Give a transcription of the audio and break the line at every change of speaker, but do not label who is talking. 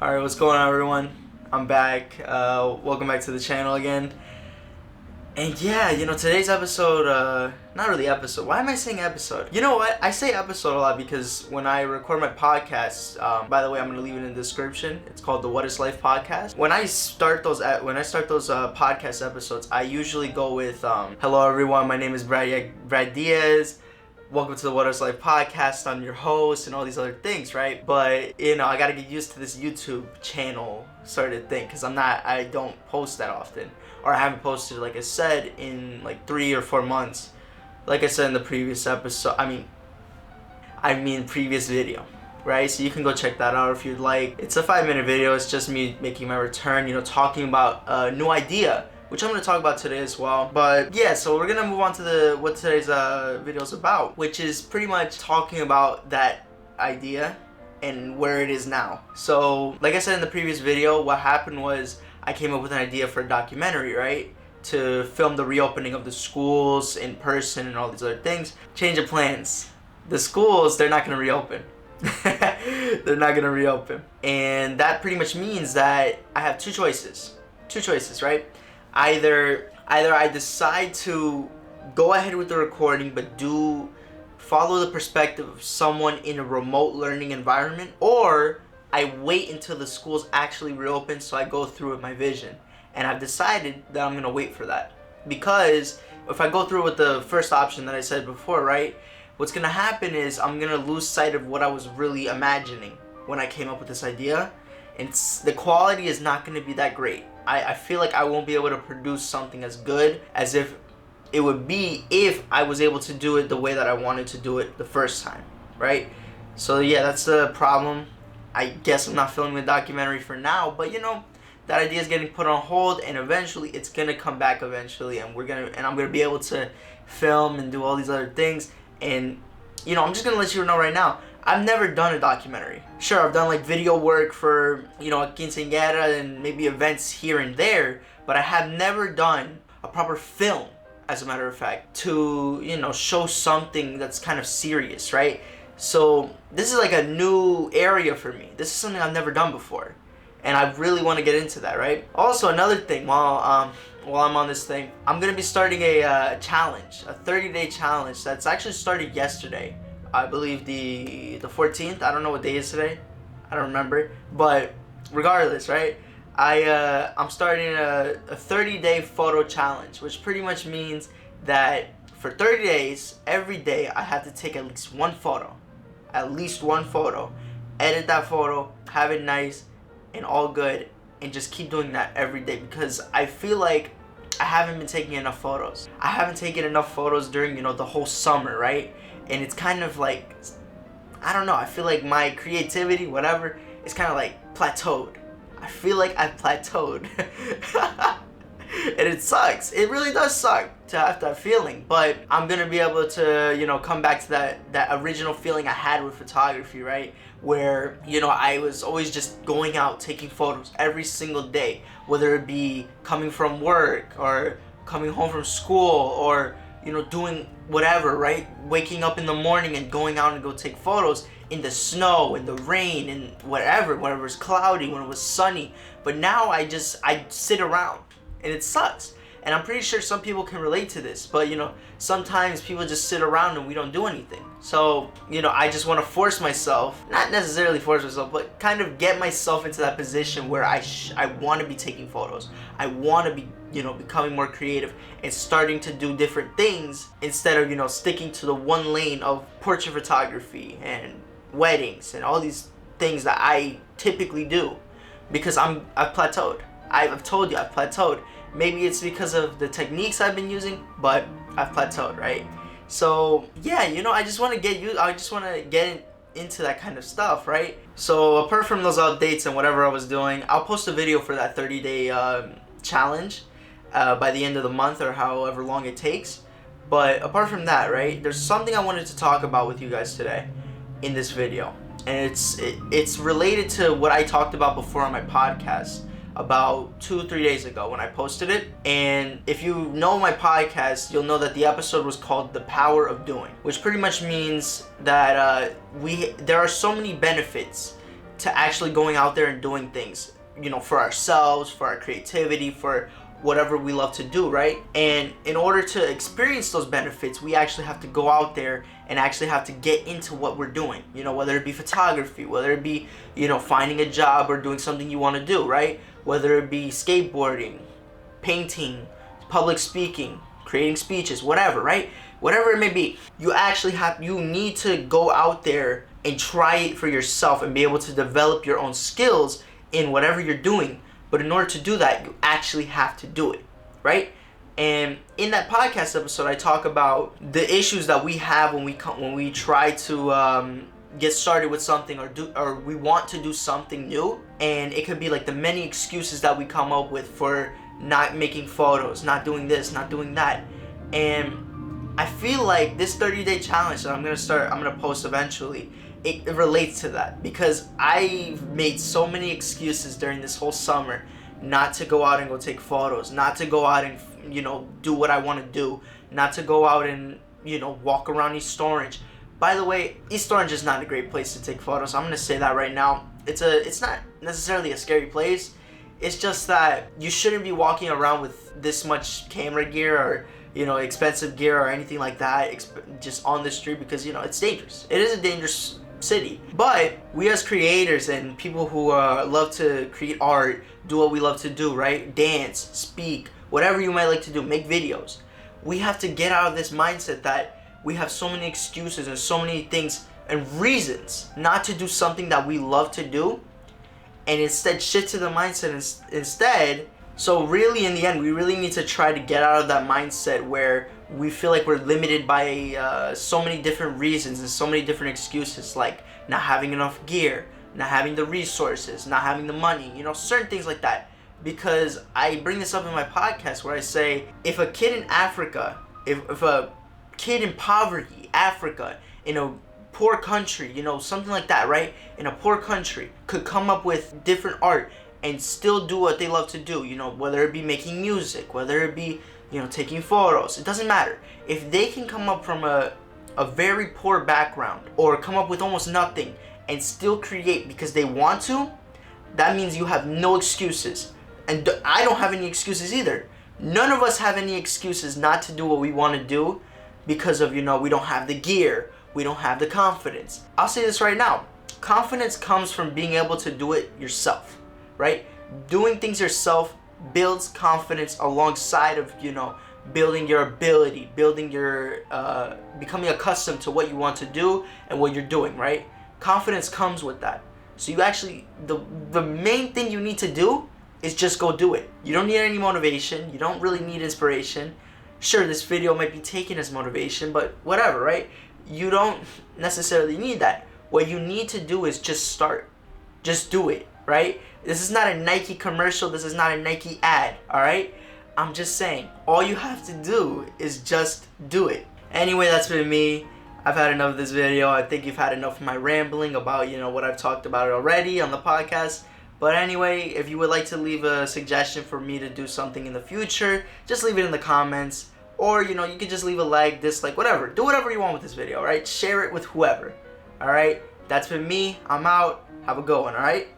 Alright, what's going on, everyone? I'm back. Welcome back to the channel again. And yeah, today's episode, not really episode. Why am I saying episode? You know what? I say episode a lot because when I record my podcast, by the way, I'm going to leave it in the description. It's called the What Is Life podcast. When I start those podcast episodes, I usually go with, hello everyone, my name is Brad Diaz. Welcome to the What Is Life podcast. I'm your host and all these other things, right? But, I gotta get used to this YouTube channel sort of thing because I don't post that often. Or I haven't posted, like I said, in like 3 or 4 months. Like I said in the previous episode, I mean previous video, right? So you can go check that out if you'd like. It's a 5-minute video. It's just me making my return, talking about a new idea, which I'm going to talk about today as well. But yeah, so we're going to move on to what today's video is about, which is pretty much talking about that idea and where it is now. So like I said in the previous video, what happened was I came up with an idea for a documentary, right? To film the reopening of the schools in person and all these other things. Change of plans. The schools, they're not going to reopen. They're not going to reopen. And that pretty much means that I have two choices. Two choices, right? Either I decide to go ahead with the recording but follow the perspective of someone in a remote learning environment, or I wait until the schools actually reopen so I go through with my vision. And I've decided that I'm going to wait for that. Because if I go through with the first option that I said before, right, what's going to happen is I'm going to lose sight of what I was really imagining when I came up with this idea. And the quality is not going to be that great. I feel like I won't be able to produce something as good as if it would be if I was able to do it the way that I wanted to do it the first time, right? So yeah, that's the problem. I guess I'm not filming the documentary for now, but that idea is getting put on hold, and eventually it's gonna come back eventually, and I'm gonna be able to film and do all these other things. And I'm just gonna let you know right now, I've never done a documentary. Sure, I've done like video work for, a quinceañera and maybe events here and there, but I have never done a proper film, as a matter of fact, to, show something that's kind of serious, right? So this is like a new area for me. This is something I've never done before, and I really want to get into that, right? Also, another thing, while I'm on this thing, I'm gonna be starting a challenge, a 30-day challenge that's actually started yesterday. I believe the 14th. I don't know what day is today. I don't remember. But regardless, right? I'm starting a 30-day photo challenge, which pretty much means that for 30 days, every day, I have to take at least one photo. At least one photo. Edit that photo, have it nice and all good, and just keep doing that every day, because I feel like I haven't been taking enough photos. I haven't taken enough photos during, the whole summer, right? And it's kind of like, I don't know, I feel like my creativity, whatever, is kind of like plateaued. I feel like I've plateaued. And it sucks. It really does suck to have that feeling. But I'm going to be able to, come back to that original feeling I had with photography, right? Where, I was always just going out, taking photos every single day. Whether it be coming from work or coming home from school or, doing whatever, right? Waking up in the morning and going out and go take photos in the snow, in the rain, and whatever, when it was cloudy, when it was sunny. But now I sit around, and it sucks. And I'm pretty sure some people can relate to this, but sometimes people just sit around and we don't do anything. So, I just want to force myself, not necessarily force myself, but kind of get myself into that position where I want to be taking photos. I want to be, becoming more creative and starting to do different things instead of, sticking to the one lane of portrait photography and weddings and all these things that I typically do, because I've plateaued. I've told you I've plateaued. Maybe it's because of the techniques I've been using, but I've plateaued, right? So yeah, I just want to get into that kind of stuff, right? So apart from those updates and whatever I was doing, I'll post a video for that 30-day challenge by the end of the month, or however long it takes. But apart from that, right, there's something I wanted to talk about with you guys today in this video, and it's related to what I talked about before on my podcast about 2-3 days ago when I posted it. And if you know my podcast, you'll know that the episode was called The Power of Doing, which pretty much means that there are so many benefits to actually going out there and doing things, you know, for ourselves, for our creativity, for whatever we love to do, right? And in order to experience those benefits, we actually have to go out there and actually have to get into what we're doing, you know, whether it be photography, whether it be, you know, finding a job or doing something you want to do, right? Whether it be skateboarding, painting, public speaking, creating speeches, whatever, right? Whatever it may be, you need to go out there and try it for yourself and be able to develop your own skills in whatever you're doing. But in order to do that, you actually have to do it, right? And in that podcast episode, I talk about the issues that we have when we try to get started with something or we want to do something new. And it could be like the many excuses that we come up with for not making photos, not doing this, not doing that. And I feel like this 30-day challenge that I'm gonna post eventually, it relates to that, because I've made so many excuses during this whole summer not to go out and go take photos, not to go out and, you know, do what I want to do, not to go out and, you know, walk around East Orange. By the way, East Orange is not a great place to take photos. I'm gonna say that right now. It's not necessarily a scary place. It's just that you shouldn't be walking around with this much camera gear or, you know, expensive gear or anything like that just on the street, because, you know, it's dangerous. It is a dangerous city. But we as creators and people who love to create art, do what we love to do, right? Dance, speak, whatever you might like to do, make videos. We have to get out of this mindset that we have so many excuses and so many things and reasons not to do something that we love to do, and instead shift to the mindset instead. So really, in the end, we really need to try to get out of that mindset where we feel like we're limited by so many different reasons and so many different excuses, like not having enough gear, not having the resources, not having the money, you know, certain things like that. Because I bring this up in my podcast where I say, if a kid in Africa, if a kid in poverty, Africa, in a poor country, you know, something like that, right? In a poor country, could come up with different art and still do what they love to do, you know, whether it be making music, whether it be, you know, taking photos, it doesn't matter. If they can come up from a very poor background or come up with almost nothing and still create because they want to, that means you have no excuses. And I don't have any excuses either. None of us have any excuses not to do what we want to do because of, you know, we don't have the gear, we don't have the confidence. I'll say this right now. Confidence comes from being able to do it yourself, right? Doing things yourself builds confidence alongside of, you know, building your ability, building your, becoming accustomed to what you want to do and what you're doing, right? Confidence comes with that. So you actually, the main thing you need to do is just go do it. You don't need any motivation. You don't really need inspiration. Sure, this video might be taken as motivation, but whatever, right? You don't necessarily need that. What you need to do is just start. Just do it, right? This is not a Nike commercial. This is not a Nike ad, all right? I'm just saying, all you have to do is just do it. Anyway, that's been me. I've had enough of this video. I think you've had enough of my rambling about, you know, what I've talked about already on the podcast. But anyway, if you would like to leave a suggestion for me to do something in the future, just leave it in the comments. Or, you know, you can just leave a like, dislike, whatever. Do whatever you want with this video, alright? Share it with whoever, alright? That's been me. I'm out. Have a good one, alright?